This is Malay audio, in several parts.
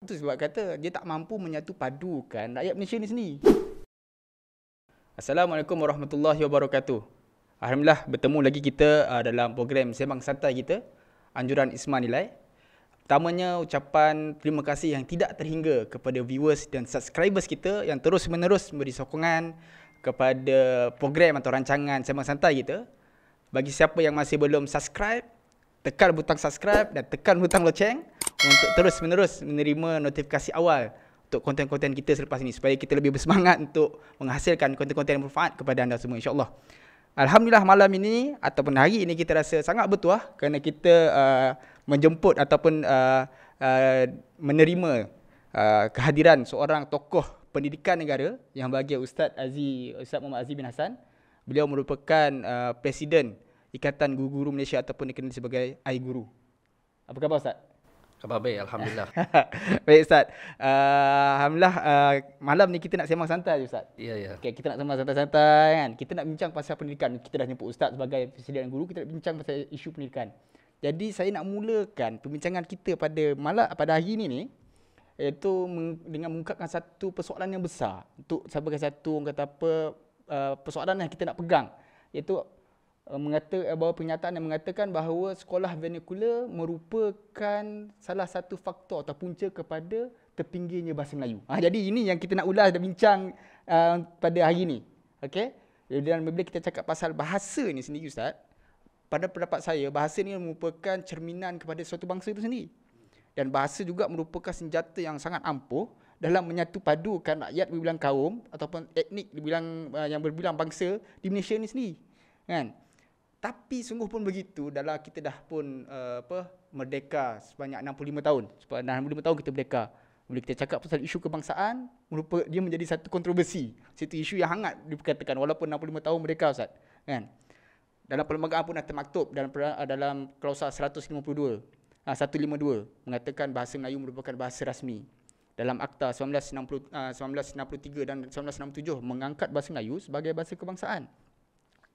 Itu sebab kata dia tak mampu menyatu padukan rakyat Malaysia ni sendiri. Assalamualaikum warahmatullahi wabarakatuh. Alhamdulillah bertemu lagi kita dalam program Sembang Santai kita, Anjuran Isma Nilai. Pertamanya ucapan terima kasih yang tidak terhingga kepada viewers dan subscribers kita yang terus-menerus memberi sokongan kepada program atau rancangan Sembang Santai kita. Bagi siapa yang masih belum subscribe, tekan butang subscribe dan tekan butang loceng untuk terus-menerus menerima notifikasi awal untuk konten-konten kita selepas ini, supaya kita lebih bersemangat untuk menghasilkan konten-konten yang bermanfaat kepada anda semua, insya-Allah. Alhamdulillah malam ini ataupun hari ini kita rasa sangat bertuah kerana kita menjemput ataupun menerima kehadiran seorang tokoh pendidikan negara yang berbahagia, Ustaz Muhammad Aziz bin Hassan. Beliau merupakan Presiden Ikatan Guru-Guru Malaysia ataupun dikenali sebagai iGuru. Apa khabar, Ustaz? Khabar baik, Alhamdulillah. Baik, Ustaz. Alhamdulillah malam ni kita nak sembang santai je, Ustaz. Ya, ya. Okay, kita nak sembang santai-santai kan. Kita nak bincang pasal pendidikan. Kita dah jemput Ustaz sebagai Presiden Guru, kita nak bincang pasal isu pendidikan. Jadi saya nak mulakan perbincangan kita pada hari ini iaitu dengan mengungkapkan satu persoalan yang besar. Untuk sebagai satu orang kata apa, persoalan yang kita nak pegang, iaitu bahawa pernyataan yang mengatakan bahawa sekolah vernacular merupakan salah satu faktor atau punca kepada terpinggirnya bahasa Melayu. Jadi ini yang kita nak ulas dan bincang pada hari ini. Okey. Dan bila kita cakap pasal bahasa ni sendiri, Ustaz, pada pendapat saya bahasa ni merupakan cerminan kepada suatu bangsa itu sendiri. Dan bahasa juga merupakan senjata yang sangat ampuh dalam menyatu padukan rakyat berbilang kaum ataupun etnik yang berbilang bangsa di Malaysia ni sendiri. Kan? Tapi sungguh pun begitu, dalam kita dah pun merdeka sebanyak 65 tahun. Sebanyak 65 tahun kita merdeka. Bila kita cakap pasal isu kebangsaan, dia menjadi satu kontroversi. Satu isu yang hangat diperkatakan walaupun 65 tahun merdeka, Ustaz. Kan? Dalam perlembagaan pun dah termaktub dalam klausa 152 mengatakan bahasa Melayu merupakan bahasa rasmi. Dalam Akta 1963 dan 1967 mengangkat bahasa Melayu sebagai bahasa kebangsaan.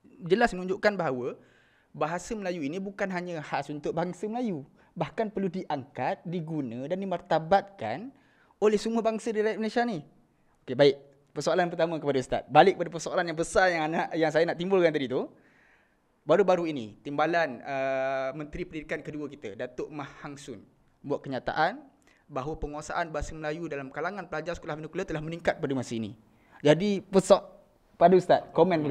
Jelas menunjukkan bahawa bahasa Melayu ini bukan hanya khas untuk bangsa Melayu, bahkan perlu diangkat, diguna dan dimartabatkan oleh semua bangsa di rakyat Malaysia ni. Okey, baik. Persoalan pertama kepada Ustaz. Balik pada persoalan yang besar yang saya nak timbulkan tadi tu. Baru-baru ini, timbalan Menteri Pendidikan kedua kita, Datuk Mah Hang Sun, buat kenyataan bahawa penguasaan bahasa Melayu dalam kalangan pelajar sekolah vernacular telah meningkat pada masa ini. Jadi, pada Ustaz, komen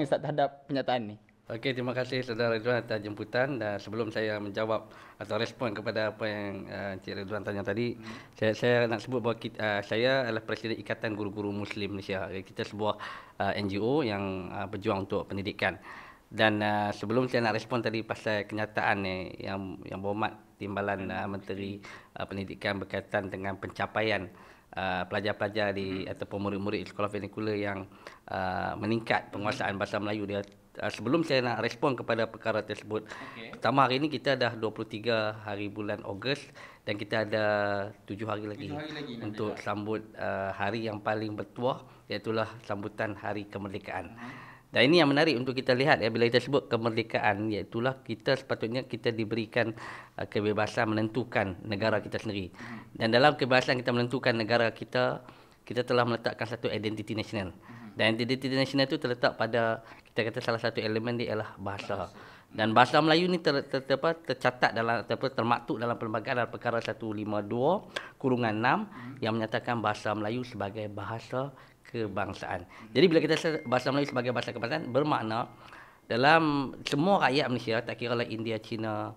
Ustaz terhadap pernyataan ni. Okey, terima kasih Saudara Ridwan atas jemputan. Dan sebelum saya menjawab atau respon kepada apa yang Encik Ridwan tanya tadi, saya nak sebut bahawa saya adalah Presiden Ikatan Guru-Guru Muslim Malaysia. Kita sebuah NGO yang berjuang untuk pendidikan. Dan sebelum saya nak respon tadi pasal kenyataan ni yang berhormat timbalan Menteri Pendidikan berkaitan dengan pencapaian pelajar-pelajar ataupun murid-murid sekolah vernacular yang meningkat penguasaan bahasa Melayu dia. Sebelum saya nak respon kepada perkara tersebut, pertama hari ini kita dah 23 hari bulan Ogos dan kita ada 7 hari lagi untuk sambut hari yang paling bertuah, iaitu sambutan Hari Kemerdekaan. Dan ini yang menarik untuk kita lihat bila kita sebut kemerdekaan, iaitulah kita sepatutnya kita diberikan kebebasan menentukan negara kita sendiri. Dan dalam kebebasan kita menentukan negara kita, kita telah meletakkan satu identiti nasional. Dan identiti nasional itu terletak pada, kita kata salah satu elemen dia ialah bahasa. Dan bahasa Melayu ni tercatat dalam termaktub dalam perlembagaan dalam perkara 152/6 yang menyatakan bahasa Melayu sebagai bahasa kebangsaan. Jadi bila kita bahasa Melayu sebagai bahasa kebangsaan, bermakna dalam semua rakyat Malaysia, tak kira lah India, China,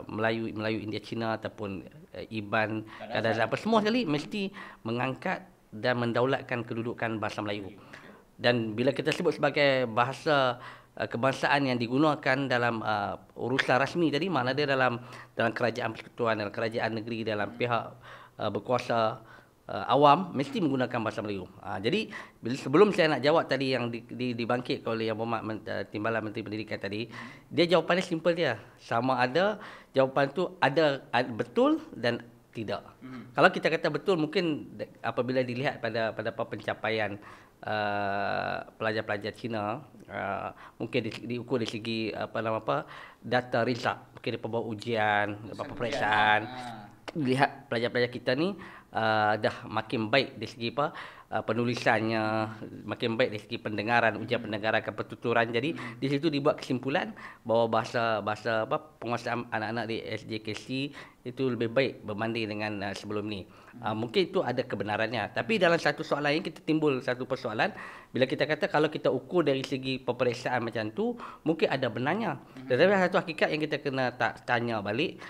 Melayu India, China ataupun Iban, Kadazan, apa semua sekali mesti mengangkat dan mendaulatkan kedudukan bahasa Melayu. Dan bila kita sebut sebagai bahasa kebangsaan yang digunakan dalam urusan rasmi tadi, makna dia dalam kerajaan persekutuan, dalam kerajaan negeri, dalam pihak berkuasa awam mesti menggunakan bahasa Melayu. Jadi sebelum saya nak jawab tadi yang dibangkit oleh Yang Berhormat Timbalan Menteri Pendidikan tadi, dia jawapannya simple dia. Sama ada jawapan tu ada betul dan tidak. Kalau kita kata betul, mungkin apabila dilihat pada pencapaian pelajar-pelajar Cina, mungkin diukur dari segi data result, mungkin dia buat ujian, peperiksaan. lihat pelajar-pelajar kita ni dah makin baik dari segi apa penulisannya, makin baik dari segi pendengaran, ujian pendengaran, kepenuturan. Jadi di situ dibuat kesimpulan bahawa bahasa apa penguasaan anak-anak di SJKC itu lebih baik berbanding dengan sebelum ni. Mungkin itu ada kebenarannya. Tapi dalam satu soalan ini kita timbul satu persoalan, bila kita kata kalau kita ukur dari segi peperiksaan macam tu, mungkin ada benarnya. Tetapi satu hakikat yang kita kena tanya balik,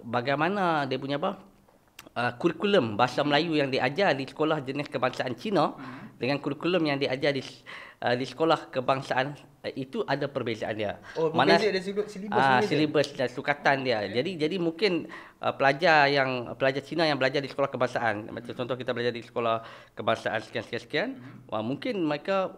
bagaimana dia punya apa kurikulum bahasa Melayu yang diajar di sekolah jenis kebangsaan Cina dengan kurikulum yang diajar di sekolah kebangsaan itu ada perbezaan dia. Oh, berbeza dari sudut silibus. Silibus dan sukatan dia. Jadi mungkin pelajar Cina yang belajar di sekolah kebangsaan, macam contoh kita belajar di sekolah kebangsaan sekian, mungkin mereka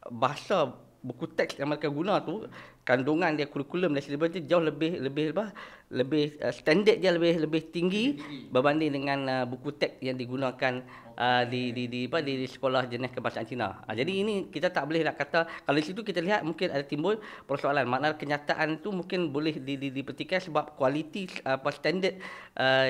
bahasa buku teks yang mereka guna tu, kandungan dia, kurikulum dan silibus dia jauh lebih standard dia lebih tinggi berbanding dengan buku teks yang digunakan di sekolah jenis kebangsaan Cina. Jadi ini kita tak boleh nak kata, kalau di situ kita lihat mungkin ada timbul persoalan. Maknanya kenyataan tu mungkin boleh dipertikaikan sebab kualiti standard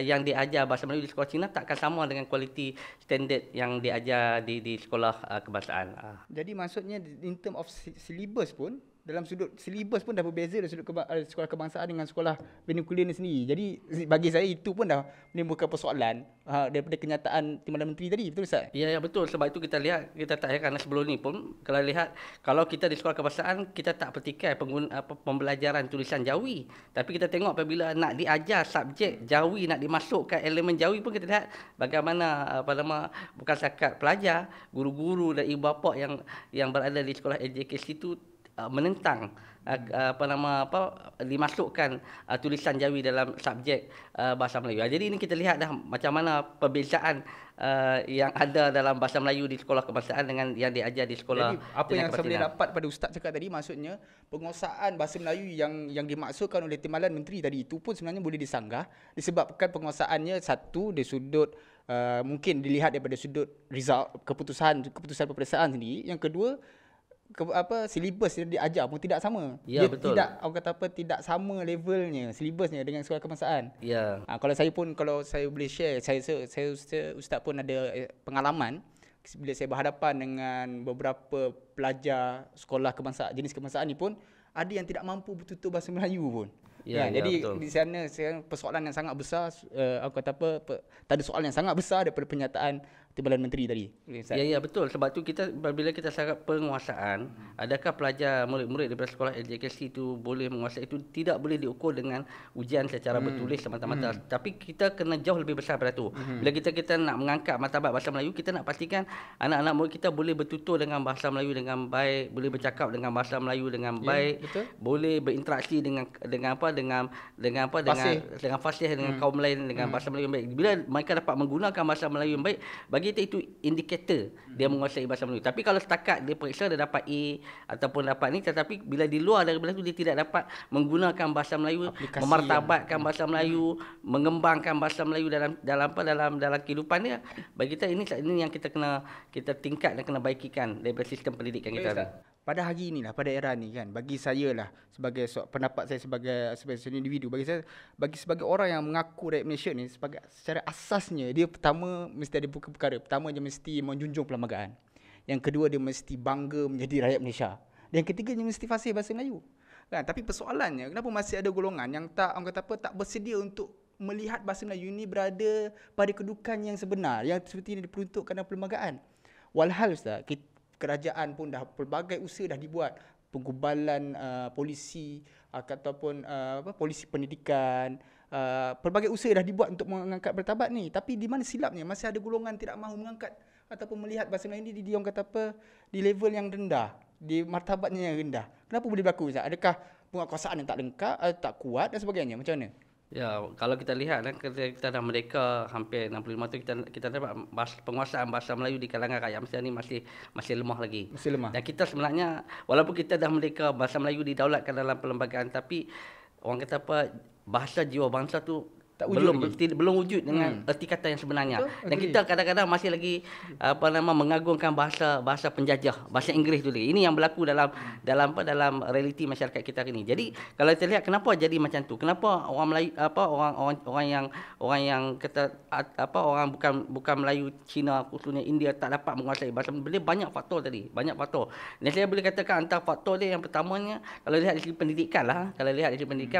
yang diajar bahasa Melayu di sekolah Cina takkan sama dengan kualiti standard yang diajar di sekolah kebangsaan. Jadi maksudnya in term of syllabus pun, dalam sudut silibus pun dah berbeza dari sudut sekolah kebangsaan dengan sekolah vernacular ni sendiri. Jadi bagi saya itu pun dah menimbulkan persoalan daripada kenyataan Timbalan Menteri tadi. Betul Ustaz? Ya, betul. Sebab itu kita lihat, kita tak heran sebelum ni pun kalau kita di sekolah kebangsaan kita tak petikai pembelajaran tulisan Jawi. Tapi kita tengok apabila nak diajar subjek Jawi, nak dimasukkan elemen Jawi pun kita lihat bagaimana bukan setakat pelajar, guru-guru dan ibu bapa yang berada di sekolah LJKC itu menentang dimasukkan tulisan Jawi dalam subjek bahasa Melayu. Jadi ini kita lihat dah macam mana perbezaan yang ada dalam bahasa Melayu di sekolah kebangsaan dengan yang diajar di sekolah. Jadi apa yang saya boleh dapat pada Ustaz cakap tadi, maksudnya penguasaan bahasa Melayu yang dimaksudkan oleh Timbalan Menteri tadi itu pun sebenarnya boleh disanggah disebabkan penguasaannya satu dari sudut mungkin dilihat daripada sudut result keputusan peperiksaan sendiri. Yang kedua, silibus yang diajar pun tidak sama. Ya, dia betul. tidak sama levelnya silibusnya dengan sekolah kebangsaan. Ya. Kalau saya boleh share, saya Ustaz pun ada pengalaman bila saya berhadapan dengan beberapa pelajar sekolah kebangsaan, jenis kebangsaan ni pun ada yang tidak mampu bertutur bahasa Melayu pun. Jadi betul. Di sana persoalan yang sangat besar, tak ada soalan yang sangat besar daripada pernyataan Timbalan Menteri tadi. Ya, betul. Sebab tu bila kita cakap penguasaan, adakah pelajar murid-murid daripada sekolah LJKC itu boleh menguasai, itu tidak boleh diukur dengan ujian secara bertulis semata-mata. Tapi kita kena jauh lebih besar daripada itu. Bila kita nak mengangkat martabat bahasa Melayu, kita nak pastikan anak-anak murid kita boleh bertutur dengan bahasa Melayu dengan baik, boleh bercakap dengan bahasa Melayu dengan baik, boleh berinteraksi dengan fasih dengan kaum lain dengan bahasa Melayu yang baik. Bila mereka dapat menggunakan bahasa Melayu yang baik, bagi kita itu indikator dia menguasai bahasa Melayu. Tapi kalau setakat dia periksa dia dapat A ataupun dapat ni, tetapi bila di luar daripada itu dia tidak dapat menggunakan bahasa Melayu, memartabatkan bahasa Melayu, mengembangkan bahasa Melayu dalam kehidupan dia, bagi kita ini yang kita tingkat dan kena baikikan daripada sistem pendidikan kita. Pada hari inilah, pada era ni kan, bagi saya lah, sebagai pendapat saya sebagai individu, sebagai orang yang mengaku rakyat Malaysia ni, secara asasnya dia pertama mesti ada buku perkara. Pertama, dia mesti menjunjung perlembagaan. Yang kedua, dia mesti bangga menjadi rakyat Malaysia. Dan yang ketiga, dia mesti fasih bahasa Melayu. Kan? Tapi persoalannya, kenapa masih ada golongan yang tak bersedia untuk melihat bahasa Melayu ini berada pada kedudukan yang sebenar, yang seperti yang diperuntukkan dalam perlembagaan. Walhal Ustaz, kerajaan pun dah pelbagai usaha dah dibuat, penggubalan polisi ataupun polisi pendidikan, pelbagai usaha dah dibuat untuk mengangkat martabat ni. Tapi di mana silapnya? Masih ada golongan tidak mahu mengangkat ataupun melihat bahasa Melayu ni di level yang rendah, di martabatnya yang rendah. Kenapa boleh berlaku Ustaz? Adakah penguasaan yang tak lengkap, tak kuat dan sebagainya? Macam mana? Ya, kalau kita lihat kita dah merdeka hampir 65 tu, kita dapat penguasaan bahasa Melayu di kalangan rakyat Malaysia ni masih lemah lagi. Masih lemah. Dan kita sebenarnya walaupun kita dah merdeka, bahasa Melayu didaulatkan dalam perlembagaan, tapi orang kata bahasa jiwa bangsa tu Tak wujud lagi. belum wujud dengan erti kata yang sebenarnya. Betul, Dan agree. kita kadang-kadang masih lagi mengagungkan bahasa penjajah, bahasa Inggeris tu. Ini yang berlaku dalam realiti masyarakat kita hari ini. Jadi kalau kita lihat kenapa jadi macam tu? Kenapa orang Melayu orang yang kata orang bukan Melayu, Cina, khususnya India tak dapat menguasai bahasa Melayu? Banyak faktor tadi, banyak faktor. Dan saya boleh katakan antara faktor dia yang pertamanya kalau lihat dari segi pendidikan lah,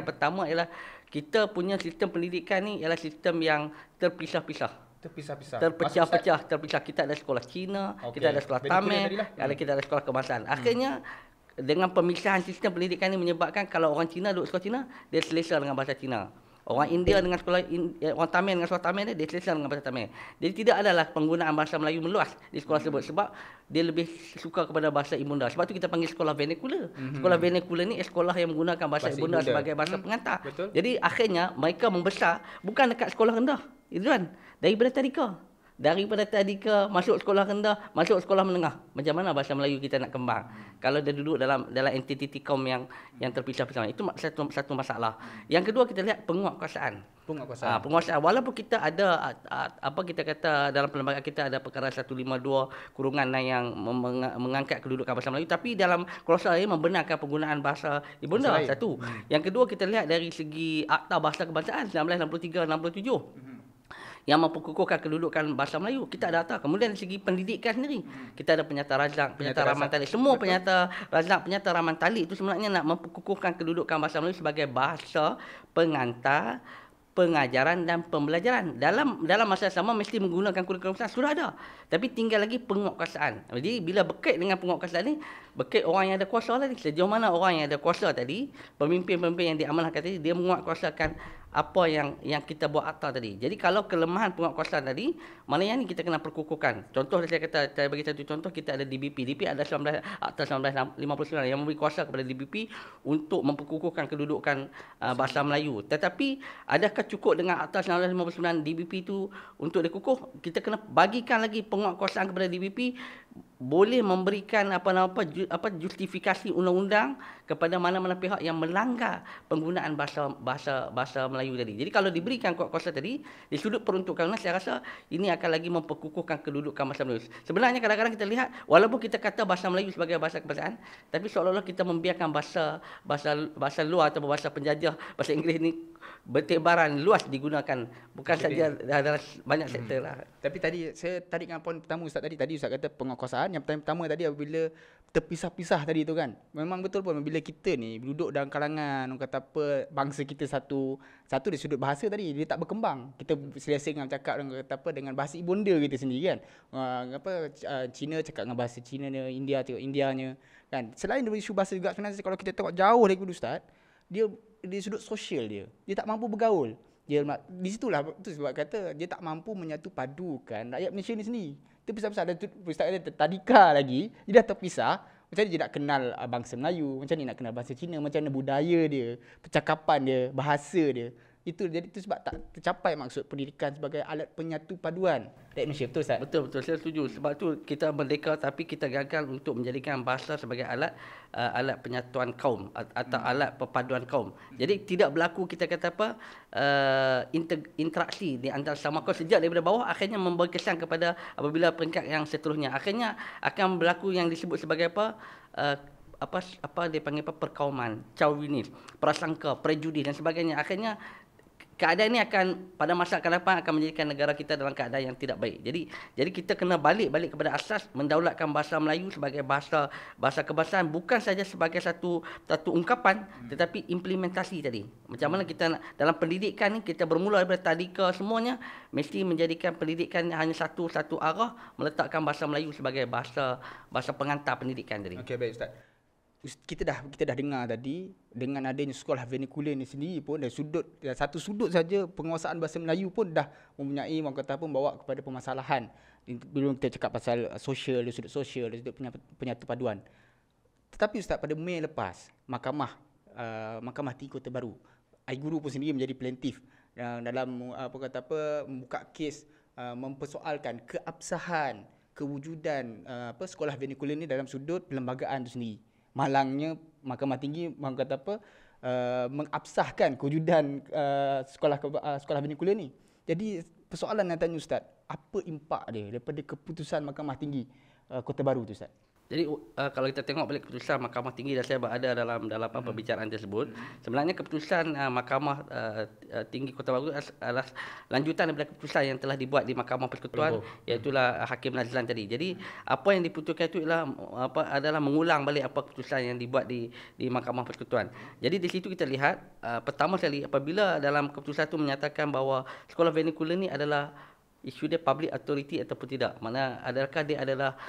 pertama ialah kita punya sistem pendidikan ni ialah sistem yang terpisah-pisah. Terpecah-pecah. Kita ada sekolah Cina, kita ada sekolah Tamil, kita ada sekolah kebangsaan. Akhirnya dengan pemisahan sistem pendidikan ini menyebabkan kalau orang Cina duduk sekolah Cina, dia selesa dengan bahasa Cina. Orang India dengan orang Tamil dengan sekolah Tamil dia selesa dengan bahasa Tamil. Jadi tidak adalah penggunaan bahasa Melayu meluas di sekolah tersebut sebab dia lebih suka kepada bahasa ibunda. Sebab tu kita panggil sekolah vernacular. Sekolah vernacular ni sekolah yang menggunakan bahasa ibunda sebagai bahasa pengantar. Betul. Jadi akhirnya mereka membesar bukan dekat sekolah rendah. Itu kan daripada tadika masuk sekolah rendah, masuk sekolah menengah. Macam mana bahasa Melayu kita nak kembang? Kalau dia duduk dalam entiti kaum yang terpisah-pisah. Itu satu masalah. Yang kedua kita lihat penguatkuasaan. Penguasaan. Walaupun kita ada kita kata dalam perlembagaan kita ada perkara 152 kurungan yang mengangkat kedudukan bahasa Melayu, tapi dalam klausul ini membenarkan penggunaan bahasa ibunda. Satu. Yang kedua kita lihat dari segi Akta Bahasa Kebangsaan 1963-67. Yang memperkukuhkan kedudukan bahasa Melayu. Kita ada akta. Kemudian dari segi pendidikan sendiri, kita ada penyata razak, penyata raman talik. Semua penyata razak, penyata raman talik itu sebenarnya nak memperkukuhkan kedudukan bahasa Melayu sebagai bahasa pengantar, pengajaran dan pembelajaran. Dalam masa sama mesti menggunakan kurikulum sudah ada. Tapi tinggal lagi penguatkuasaan. Jadi bila berkait dengan penguatkuasaan ni, berkait orang yang ada kuasa tadi. Sejauh mana orang yang ada kuasa tadi, pemimpin-pemimpin yang diamanahkan tadi, dia menguatkuasakan apa yang kita buat akta tadi. Jadi kalau kelemahan penguatkuasaan tadi, maknanya ni kita kena perkukuhkan. Contoh saya bagi satu contoh, kita ada DBP. DBP ada Akta 1959 yang memberi kuasa kepada DBP untuk memperkukuhkan kedudukan bahasa Melayu. Tetapi adakah cukup dengan Akta 1959 DBP itu untuk dikukuh? Kita kena bagikan lagi penguatkuasaan kepada DBP, boleh memberikan justifikasi undang-undang kepada mana-mana pihak yang melanggar penggunaan bahasa Melayu tadi. Jadi kalau diberikan kuasa tadi di sudut peruntukan, saya rasa ini akan lagi memperkukuhkan kedudukan bahasa Melayu. Sebenarnya kadang-kadang kita lihat walaupun kita kata bahasa Melayu sebagai bahasa kebangsaan, tapi seolah-olah kita membiarkan bahasa luar atau bahasa penjajah, bahasa Inggeris ni bertebaran luas digunakan, bukan saja dalam banyak sektor lah. Tapi tadi saya tarik dengan poin pertama Ustaz tadi Ustaz kata penguatkuasaan. Yang pertama tadi apabila terpisah-pisah tadi tu kan, memang betul pun bila kita ni duduk dalam kalangan orang kata bangsa kita satu dari sudut bahasa tadi dia tak berkembang. Kita selesa dengan cakap dengan bahasa ibunda kita sendiri kan. Cina cakap dengan bahasa Cinanya, India cakap Indianya kan. Selain dari isu bahasa juga sebenarnya kalau kita tengok jauh daripada Ustaz, dia di sudut sosial dia tak mampu bergaul. Di situlah tu sebab kata dia tak mampu menyatu padukan rakyat Malaysia ni sendiri. Terpisah-pisah. Ada Ustaz kata tadika lagi, dia dah terpisah. Macam mana dia nak kenal bangsa Melayu, macam mana nak kenal bahasa Cina, macam mana budaya dia, percakapan dia, bahasa dia. Jadi itu sebab tak tercapai maksud pendidikan sebagai alat penyatu paduan rakyat Malaysia. Betul Ustaz? Betul, saya setuju. Sebab tu kita merdeka tapi kita gagal untuk menjadikan bahasa sebagai alat penyatuan kaum atau alat perpaduan kaum. Jadi tidak berlaku kita kata interaksi di antara sama kaum sejak daripada bawah, akhirnya memberi kesan kepada apabila peringkat yang seterusnya. Akhirnya akan berlaku yang disebut sebagai dia panggil perkauman, chauvinis, prasangka, prejudis dan sebagainya. Akhirnya keadaan ini akan pada masa akan datang akan menjadikan negara kita dalam keadaan yang tidak baik. Jadi kita kena balik kepada asas mendaulatkan bahasa Melayu sebagai bahasa kebangsaan, bukan saja sebagai satu ungkapan tetapi implementasi tadi. Macam mana kita dalam pendidikan ni kita bermula daripada tadika semuanya mesti menjadikan pendidikan hanya satu arah, meletakkan bahasa Melayu sebagai bahasa pengantar pendidikan tadi. Okey, baik Ustaz. Kita dah dengar tadi dengan adanya sekolah vernacular ni sendiri pun dari satu sudut saja penguasaan bahasa Melayu pun dah mempunyai orang kata bawa kepada permasalahan. Belum kita cakap pasal sosial, dari sudut sosial, dari sudut penyatu paduan. Tetapi Ustaz, pada Mei lepas Mahkamah Tinggi Kota Baru, Aiguru pun sendiri menjadi plaintiff dalam membuka kes mempersoalkan keabsahan kewujudan sekolah vernacular ni dalam sudut perlembagaan itu sendiri. Malangnya Mahkamah Tinggi mengabsahkan kewujudan sekolah vernacular ni. Jadi persoalan nak tanya Ustaz, apa impak dia daripada keputusan Mahkamah Tinggi Kota Baru tu Ustaz? Jadi kalau kita tengok balik keputusan Mahkamah Tinggi dan saya berada dalam pembicaraan tersebut, sebenarnya keputusan Mahkamah Tinggi Kota Baru adalah lanjutan daripada keputusan yang telah dibuat di Mahkamah Persekutuan, iaitu Hakim Nazlan tadi. Jadi apa yang diputuskan itu adalah mengulang balik apa keputusan yang dibuat di Mahkamah Persekutuan. Jadi di situ kita lihat pertama sekali apabila dalam keputusan itu menyatakan bahawa sekolah vernacular ni adalah isu dia public authority ataupun tidak. Mana adakah dia adalah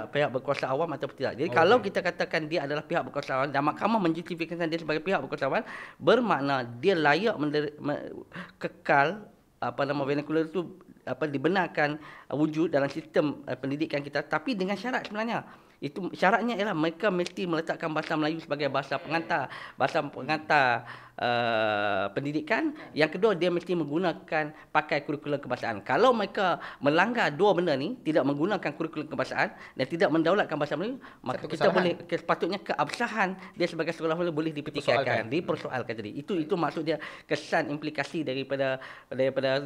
pihak berkuasa awam ataupun tidak. Jadi kalau kita katakan dia adalah pihak berkuasa awam dan mahkamah menjustifikasikan dia sebagai pihak berkuasa awam, bermakna dia layak kekal vernacular itu dibenarkan wujud dalam sistem pendidikan kita, tapi dengan syarat sebenarnya. Itu syaratnya ialah mereka mesti meletakkan bahasa Melayu sebagai bahasa pengantar pendidikan. Yang kedua, dia mesti menggunakan pakai kurikulum kebangsaan. Kalau mereka melanggar dua benda ni, tidak menggunakan kurikulum kebangsaan dan tidak mendaulatkan bahasa Melayu, maka kita boleh sepatutnya keabsahan dia sebagai sekolah Melayu boleh dipertikaikan, dipersoalkan tadi. Itu maksud dia, kesan implikasi daripada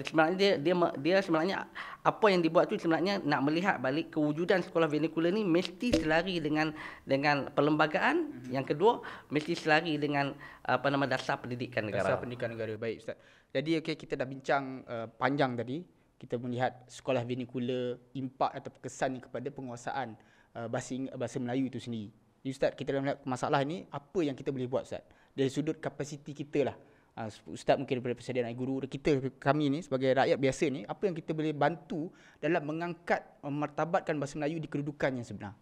sebenarnya dia sebenarnya apa yang dibuat tu sebenarnya nak melihat balik kewujudan sekolah vernacular ni mesti selari dengan perlembagaan. Yang kedua, mesti selari dengan dasar pendidikan negara. Dasar pendidikan negara. Baik Ustaz. Jadi kita dah bincang panjang tadi. Kita melihat sekolah vernacular, impak atau kesannya kepada penguasaan bahasa Melayu itu sendiri. Jadi Ustaz, kita dah melihat masalah ni, apa yang kita boleh buat Ustaz? Dari sudut kapasiti kita lah. Ustaz mungkin daripada persediaan air guru, kami ni sebagai rakyat biasa ni, apa yang kita boleh bantu dalam mengangkat, memartabatkan bahasa Melayu di kedudukan yang sebenar?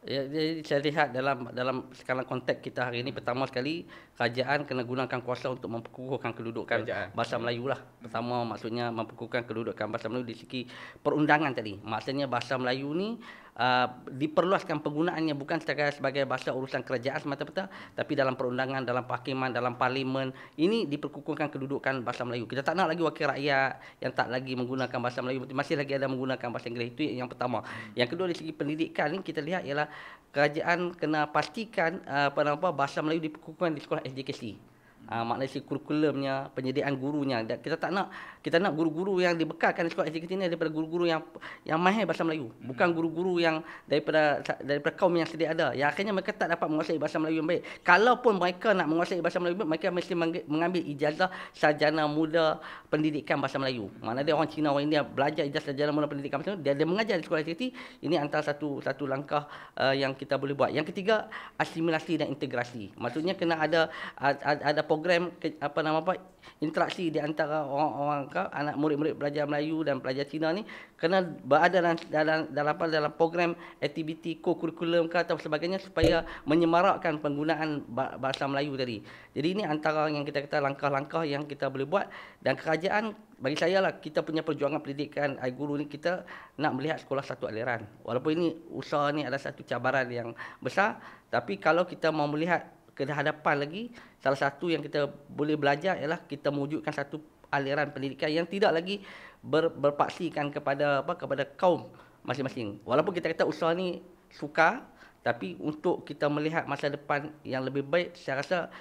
Ya, jadi saya lihat dalam skala konteks kita hari ini, pertama sekali kerajaan kena gunakan kuasa untuk memperkukuhkan kedudukan bahasa Melayu lah. Pertama maksudnya memperkukuhkan kedudukan bahasa Melayu di segi perundangan tadi. Maksudnya bahasa Melayu ni diperluaskan penggunaannya bukan sebagai bahasa urusan kerajaan semata-mata, tapi dalam perundangan, dalam perhakiman, dalam parlimen. Ini diperkukuhkan kedudukan bahasa Melayu. Kita tak nak lagi wakil rakyat yang tak lagi menggunakan bahasa Melayu, masih lagi ada menggunakan bahasa Inggeris. Itu yang pertama. Yang kedua, dari segi pendidikan ni kita lihat ialah kerajaan kena pastikan bahasa Melayu diperkukuhkan di sekolah SDKC. Maknanya si kurikulumnya, penyediaan gurunya. Dan kita nak guru-guru yang dibekalkan di sekolah SDKC ini daripada guru-guru yang mahir bahasa Melayu, bukan guru-guru yang daripada kaum yang sedia ada, yang akhirnya mereka tak dapat menguasai bahasa Melayu yang baik. Kalaupun mereka nak menguasai bahasa Melayu baik, mereka mesti mengambil ijazah sarjana muda pendidikan bahasa Melayu. Mana dia orang Cina, orang India belajar ijazah sarjana muda pendidikan bahasa Melayu, dia mengajar di sekolah SDKC. Ini antara satu langkah yang kita boleh buat. Yang ketiga, asimilasi dan integrasi. Maksudnya kena ada program interaksi di antara orang anak murid-murid pelajar Melayu dan pelajar Cina ni kena berada dalam program aktiviti co-curriculum atau sebagainya supaya menyemarakkan penggunaan bahasa Melayu tadi. Jadi ini antara yang kita kata langkah-langkah yang kita boleh buat, dan kerajaan bagi saya lah, kita punya perjuangan pendidikan air guru ni, kita nak melihat sekolah satu aliran. Walaupun ini usaha ni adalah satu cabaran yang besar, tapi kalau kita mau melihat ke hadapan lagi, salah satu yang kita boleh belajar ialah kita mewujudkan satu aliran pendidikan yang tidak lagi berpaksikan kepada kaum masing-masing. Walaupun kita kata usaha ni sukar, tapi untuk kita melihat masa depan yang lebih baik, saya rasa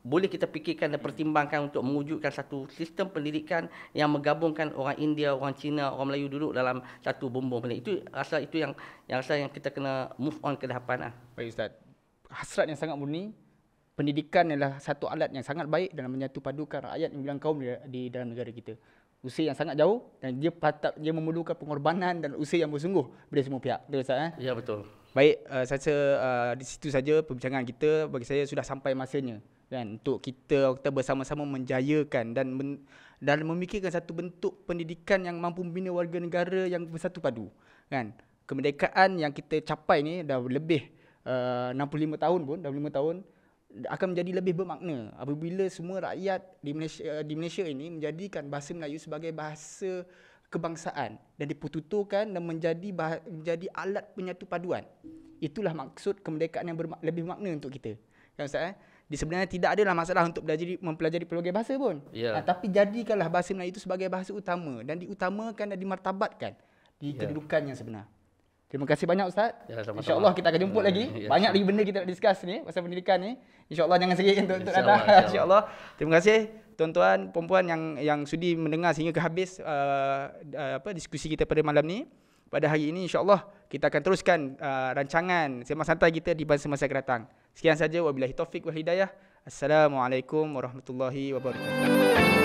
boleh kita fikirkan dan pertimbangkan untuk mewujudkan satu sistem pendidikan yang menggabungkan orang India, orang Cina, orang Melayu duduk dalam satu bumbung pendidikan. Itu yang kita kena move on ke depan. Baik Ustaz. Hasrat yang sangat murni. Pendidikan adalah satu alat yang sangat baik dalam menyatu padukan rakyat yang bilang kaum di dalam negara kita. Usaha yang sangat jauh, dan dia memerlukan pengorbanan dan usaha yang bersungguh dari semua pihak. Betul Ustaz? Ya, betul. Baik, saya rasa di situ saja perbincangan kita. Bagi saya sudah sampai masanya kan, untuk kita bersama-sama menjayakan dan memikirkan satu bentuk pendidikan yang mampu membina warga negara yang bersatu padu. Kan? Kemerdekaan yang kita capai ni dah lebih 65 tahun pun, dah 5 tahun, akan menjadi lebih bermakna apabila semua rakyat di Malaysia ini menjadikan bahasa Melayu sebagai bahasa kebangsaan dan dipertuturkan dan menjadi alat penyatu paduan. Itulah maksud kemerdekaan yang lebih bermakna untuk kita. Kan Ustaz? Sebenarnya tidak adalah masalah untuk mempelajari pelbagai bahasa pun. Tapi jadikanlah bahasa Melayu itu sebagai bahasa utama dan diutamakan dan dimartabatkan di kedudukan yang sebenar. Terima kasih banyak Ustaz. Ya, sama-sama. InsyaAllah kita akan jemput lagi. Ya, Banyak lagi benda kita nak discuss ni pasal pendidikan ni. InsyaAllah jangan serik untuk InsyaAllah, datang. InsyaAllah. Terima kasih tuan-tuan, perempuan yang sudi mendengar sehingga ke habis diskusi kita pada malam ni. Pada hari ini insyaAllah kita akan teruskan rancangan sembang santai kita di masa-masa akan datang. Sekian saja, wabillahi taufik wal hidayah. Assalamualaikum warahmatullahi wabarakatuh.